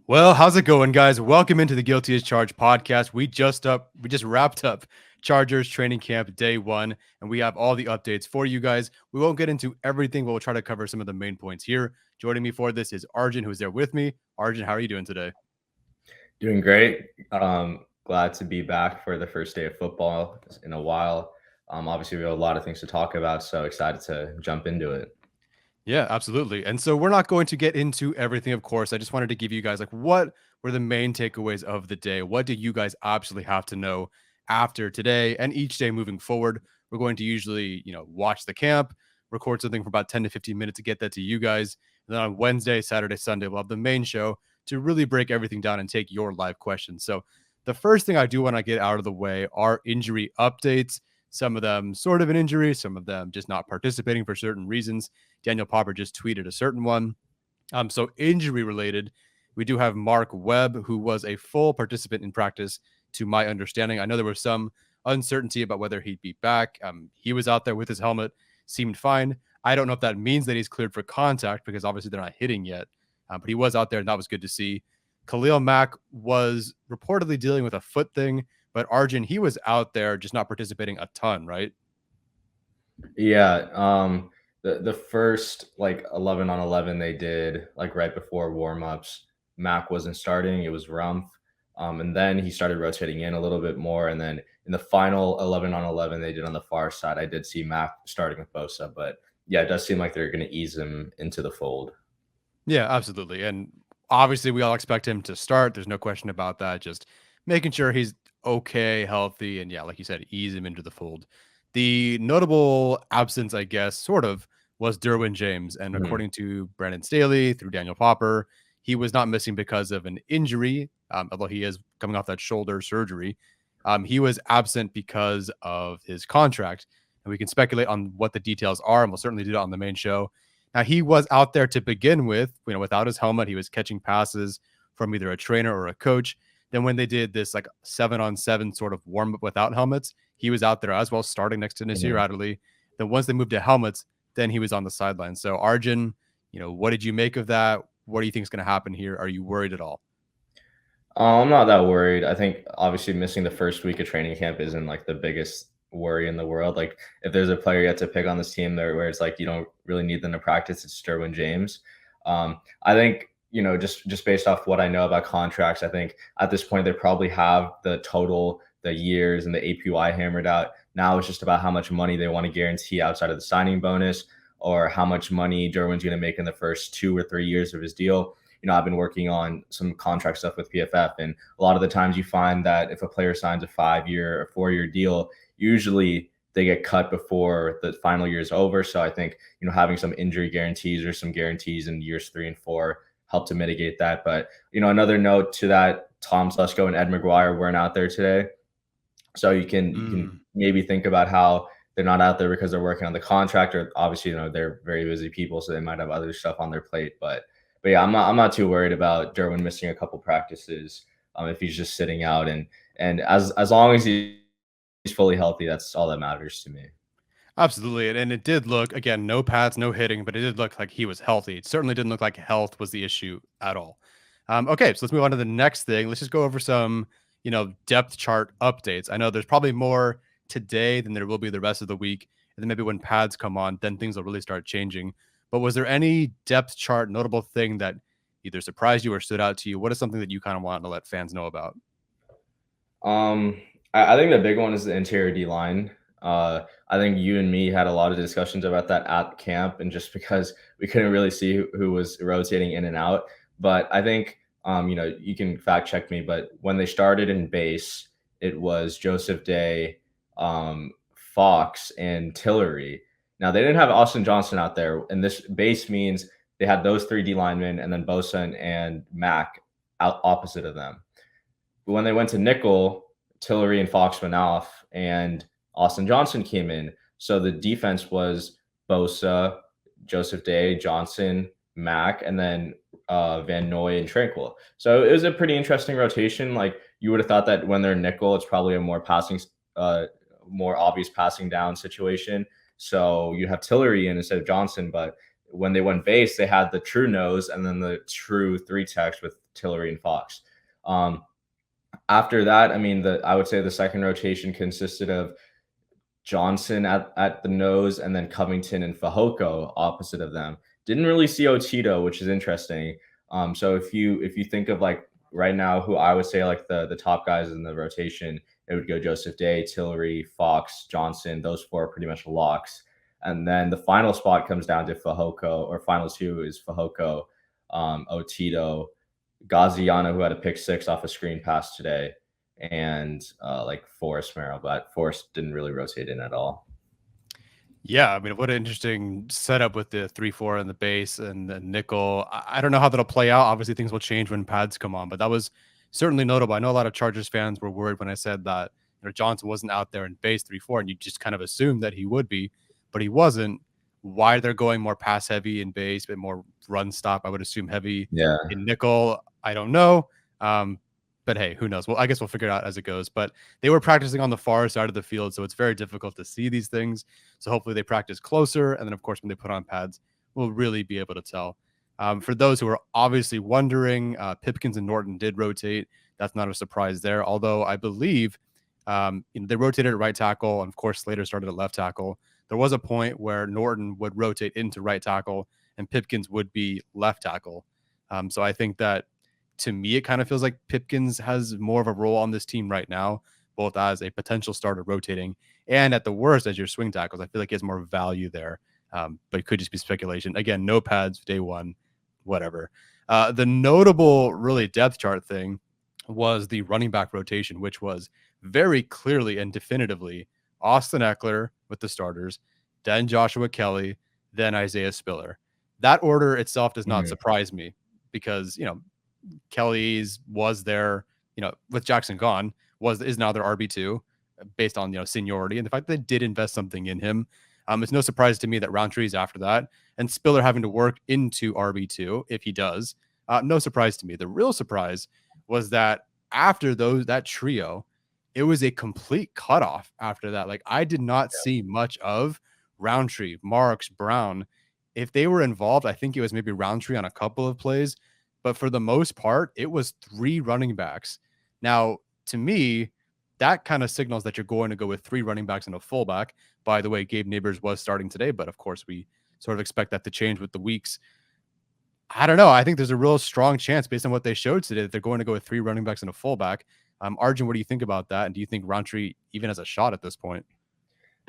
Well, how's it going, guys? Welcome into the Guilty as Charged podcast. We just wrapped up Chargers training camp day one, and we have all the updates for you guys. We won't get into everything, but we'll try to cover some of the main points here. Joining me for this is Arjun, who's there with me. Arjun, how are you doing today? Doing great. Glad to be back for the first day of football in a while. Obviously, we have a lot of things to talk about, so excited to jump into it. Yeah, absolutely. And so we're not going to get into everything, of course. I just wanted to give you guys like what were the main takeaways of the day? What do you guys absolutely have to know after today and each day moving forward? We're going to usually, watch the camp, record something for about 10 to 15 minutes to get that to you guys. And then on Wednesday, Saturday, Sunday, we'll have the main show to really break everything down and take your live questions. So the first thing I do want to get out of the way are injury updates. Some of them sort of an injury, some of them just not participating for certain reasons. Daniel Popper just tweeted a certain one. So injury related, we do have Mark Webb, who was a full participant in practice, to my understanding. I know there was some uncertainty about whether he'd be back. He was out there with his helmet, seemed fine. I don't know if that means that he's cleared for contact because obviously they're not hitting yet. But he was out there, and that was good to see. Khalil Mack was reportedly dealing with a foot thing, but Arjun, he was out there just not participating a ton, right? Yeah. The first like 11 on 11 they did like right before warmups. Mac wasn't starting. It was Rumpf. And then he started rotating in a little bit more. And then in the final 11 on 11 they did on the far side, I did see Mac starting with Bosa. But yeah, it does seem like they're going to ease him into the fold. Yeah, absolutely. And obviously, we all expect him to start. There's no question about that. Just making sure he's okay, healthy, and yeah, like you said, ease him into the fold. The notable absence, I guess, sort of, was Derwin James. And Mhm. according to Brandon Staley, through Daniel Popper, he was not missing because of an injury, although he is coming off that shoulder surgery. He was absent because of his contract. And we can speculate on what the details are, and we'll certainly do that on the main show. Now, he was out there to begin with, without his helmet. He was catching passes from either a trainer or a coach. Then when they did this like 7-on-7 sort of warm up without helmets, he was out there as well, starting next to Nasir Mhm. Adderley. Then once they moved to helmets, then he was on the sideline. So Arjun, what did you make of that? What do you think is going to happen here? Are you worried at all? I'm not that worried. I think obviously missing the first week of training camp isn't like the biggest worry in the world. Like if there's a player you have to pick on this team there where it's like you don't really need them to practice, it's Derwin James. I think just based off what I know about contracts, I think at this point they probably have the total, the years, and the APY hammered out. Now it's just about how much money they want to guarantee outside of the signing bonus, or how much money Derwin's going to make in the first 2 or 3 years of his deal. I've been working on some contract stuff with PFF, and a lot of the times you find that if a player signs a 5-year or 4-year deal, usually they get cut before the final year is over. So I think, having some injury guarantees or some guarantees in years 3 and 4 help to mitigate that. But, another note to that, Tom Slusko and Ed McGuire weren't out there today. So you can Mm. maybe think about how they're not out there because they're working on the contract, or obviously, they're very busy people, so they might have other stuff on their plate. But yeah, I'm not too worried about Derwin missing a couple practices, if he's just sitting out, and as long as he's fully healthy, that's all that matters to me. Absolutely. And it did look, again, no pads, no hitting, but it did look like he was healthy. It certainly didn't look like health was the issue at all. Okay, so let's move on to the next thing. Let's just go over some, depth chart updates. I know there's probably more today than there will be the rest of the week. And then maybe when pads come on, then things will really start changing. But was there any depth chart notable thing that either surprised you or stood out to you? What is something that you kind of want to let fans know about? Um, I think the big one is the interior D line. I think you and me had a lot of discussions about that at camp, and just because we couldn't really see who was rotating in and out. But I think, you can fact check me, but when they started in base, it was Joseph Day, Fox, and Tillery. Now they didn't have Austin Johnson out there, and this base means they had those three D linemen and then Bosa and Mac out opposite of them. But when they went to nickel, Tillery and Fox went off, and Austin Johnson came in. So the defense was Bosa, Joseph Day, Johnson, Mack, and then Van Noy and Tranquil. So it was a pretty interesting rotation. Like you would have thought that when they're nickel, it's probably a more obvious passing down situation. So you have Tillery in instead of Johnson. But when they went base, they had the true nose and then the true three techs with Tillery and Fox. Um, After that, I mean, I would say the second rotation consisted of Johnson at the nose, and then Covington and Fehoko opposite of them. Didn't really see Otito, which is interesting. So if you think of like right now, who I would say like the top guys in the rotation, it would go Joseph Day, Tillery, Fox, Johnson. Those four are pretty much locks. And then the final spot comes down to Fehoko, or final two is Fehoko, Otito, Gaziano, who had a pick six off a screen pass today, and like Forrest Merrill, but Forrest didn't really rotate in at all. Yeah, I mean, what an interesting setup with the 3-4 and the base and the nickel. I don't know how that'll play out. Obviously, things will change when pads come on, but that was certainly notable. I know a lot of Chargers fans were worried when I said that Johnson wasn't out there in base 3-4, and you just kind of assumed that he would be, but he wasn't. Why they're going more pass heavy in base, but more run stop, I would assume heavy Yeah, in nickel. I don't know. But hey, who knows? Well, I guess we'll figure it out as it goes. But they were practicing on the far side of the field, so it's very difficult to see these things. So hopefully they practice closer. And then, of course, when they put on pads, we'll really be able to tell. For those who are obviously wondering, Pipkins and Norton did rotate. That's not a surprise there. Although I believe they rotated at right tackle. And of course, Slater started at left tackle. There was a point where Norton would rotate into right tackle and Pipkins would be left tackle. So I think that to me, it kind of feels like Pipkins has more of a role on this team right now, both as a potential starter rotating and at the worst as your swing tackles. I feel like he has more value there, but it could just be speculation. Again, no pads day one, whatever. The notable, really depth chart thing was the running back rotation, which was very clearly and definitively Austin Eckler with the starters, then Joshua Kelly, then Isaiah Spiller. That order itself does not mhm, surprise me because, Kelly's was there, with Jackson gone, is now their RB2 based on, seniority. And the fact that they did invest something in him, it's no surprise to me that Roundtree's after that and Spiller having to work into RB2 if he does. No surprise to me. The real surprise was that after that trio, it was a complete cutoff after that. Like I did not see much of Roundtree, Marks, Brown. If they were involved, I think it was maybe Roundtree on a couple of plays, but for the most part, it was three running backs. Now, to me, that kind of signals that you're going to go with three running backs and a fullback. By the way, Gabe Neighbors was starting today, but of course, we sort of expect that to change with the weeks. I don't know. I think there's a real strong chance based on what they showed today that they're going to go with three running backs and a fullback. Arjun, what do you think about that? And do you think Roundtree even has a shot at this point?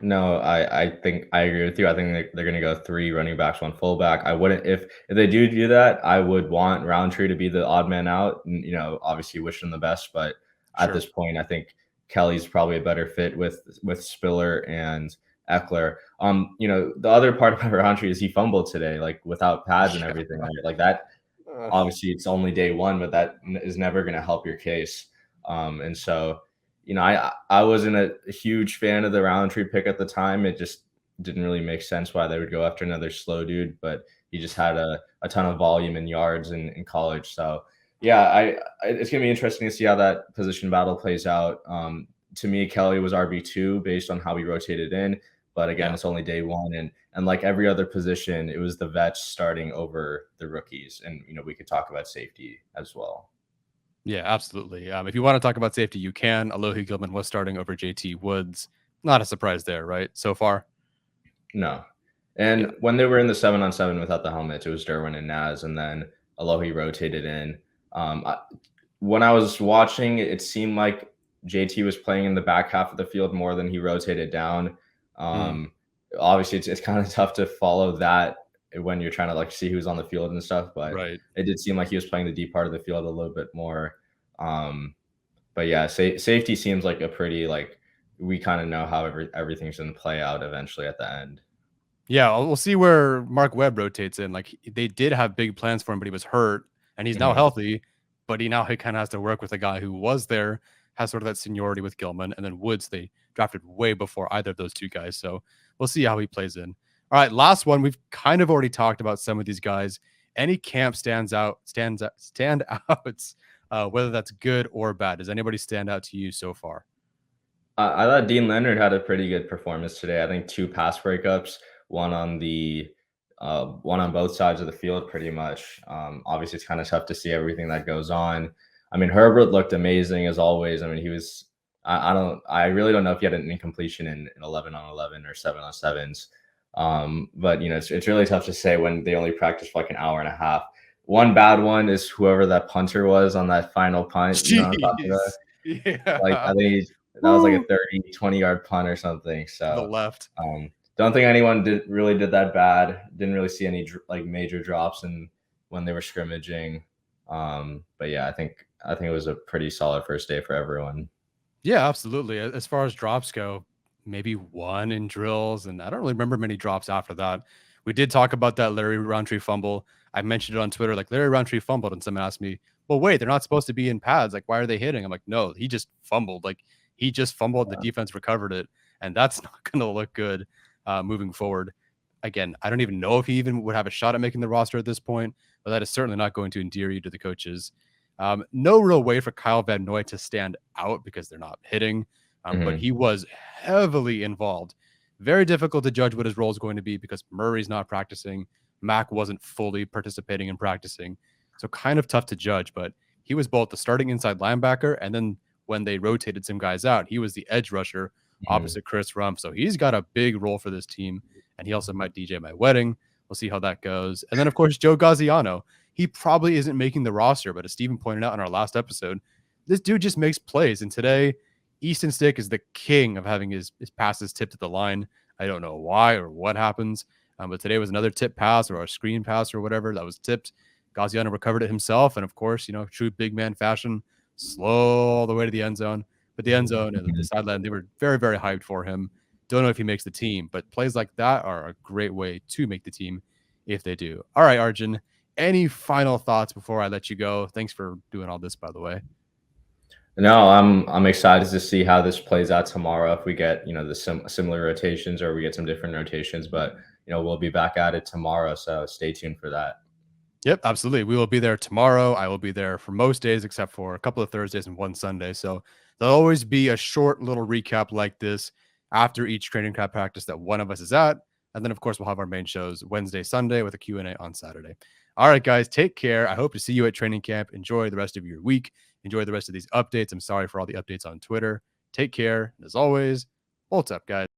No, I think I agree with you. I think they're going to go three running backs, one fullback. I wouldn't if they do that. I would want Roundtree to be the odd man out, and obviously wish them the best. But at Sure. this point, I think Kelly's probably a better fit with Spiller and Eckler. The other part about Roundtree is he fumbled today, like without pads and Yeah. everything. Right? Like that, obviously it's only day one, but that is never going to help your case. And so, I wasn't a huge fan of the Roundtree pick at the time. It just didn't really make sense why they would go after another slow dude, but he just had a ton of volume and yards in college. So yeah, it's gonna be interesting to see how that position battle plays out. To me, Kelly was RB2 based on how he rotated in, but again, Yeah. it's only day one, and like every other position, it was the vets starting over the rookies, and we could talk about safety as well. Yeah, absolutely. If you want to talk about safety, you can. Alohi Gilman was starting over JT Woods. Not a surprise there, right? So far. No. Yeah. And when they were in the 7-on-7 without the helmets, it was Derwin and Naz, and then Alohi rotated in. When I was watching, it seemed like JT was playing in the back half of the field more than he rotated down. Mm, Um, Obviously, it's kind of tough to follow that when you're trying to like see who's on the field and stuff, but right. it did seem like he was playing the deep part of the field a little bit more. Um, but yeah, safety seems like a pretty like we kind of know how everything's going to play out eventually at the end. Yeah, we'll see where Mark Webb rotates in. Like they did have big plans for him, but he was hurt and he's now Mhm. healthy. But he kind of has to work with a guy who was there, has sort of that seniority with Gilman, and then Woods they drafted way before either of those two guys. So we'll see how he plays in. All right, last one. We've kind of already talked about some of these guys. Any camp stands out, stand outs, whether that's good or bad. Does anybody stand out to you so far? I thought Dean Leonard had a pretty good performance today. I think two pass breakups, one on the one on both sides of the field pretty much. Obviously, it's kind of tough to see everything that goes on. I mean, Herbert looked amazing as always. I mean, he was. I really don't know if he had an incompletion in 11 on 11 or 7 on 7s. But it's really tough to say when they only practiced for like an hour and a half. One bad one is whoever that punter was on that final punt. You know what I'm talking about? Jeez. Like, Yeah. I think that was like a Woo. 30, 20-yard punt or something. To the So, left. don't think anyone did that bad. Didn't really see any like major drops in when they were scrimmaging. But yeah, I think it was a pretty solid first day for everyone. Yeah, absolutely. As far as drops go, maybe one in drills, and I don't really remember many drops after that. We did talk about that Larry Roundtree fumble. I mentioned it on Twitter, like Larry Roundtree fumbled, and someone asked me, "Well, wait, they're not supposed to be in pads. Like, why are they hitting?" I'm like, "No, he just fumbled. Like, he just fumbled. The Yeah. defense recovered it, and that's not going to look good moving forward." Again, I don't even know if he even would have a shot at making the roster at this point, but that is certainly not going to endear you to the coaches. No real way for Kyle Van Noy to stand out because they're not hitting, but Mhm. he was heavily involved. Very difficult to judge what his role is going to be because Murray's not practicing. Mac wasn't fully participating in practicing. So kind of tough to judge, but he was both the starting inside linebacker and then when they rotated some guys out, he was the edge rusher Mhm. opposite Chris Rumpf. So he's got a big role for this team. And he also might DJ my wedding. We'll see how that goes. And then, of course, Joe Gaziano. He probably isn't making the roster, but as Steven pointed out in our last episode, this dude just makes plays. And today, Easton Stick is the king of having his passes tipped at the line. I don't know why or what happens, but today was another tip pass or a screen pass or whatever that was tipped. Gaziano recovered it himself. And of course, true big man fashion, slow all the way to the end zone. But the end zone and the Mhm. sideline, they were very, very hyped for him. Don't know if he makes the team, but plays like that are a great way to make the team if they do. All right, Arjun, any final thoughts before I let you go? Thanks for doing all this, by the way. No, I'm excited to see how this plays out tomorrow. If we get the similar rotations or we get some different rotations, but we'll be back at it tomorrow. So stay tuned for that. Yep, absolutely. We will be there tomorrow. I will be there for most days except for a couple of Thursdays and one Sunday. So there'll always be a short little recap like this after each training camp practice that one of us is at. And then, of course, we'll have our main shows Wednesday, Sunday with a Q&A on Saturday. All right, guys, take care. I hope to see you at training camp. Enjoy the rest of your week. Enjoy the rest of these updates. I'm sorry for all the updates on Twitter. Take care. And as always, what's up, guys?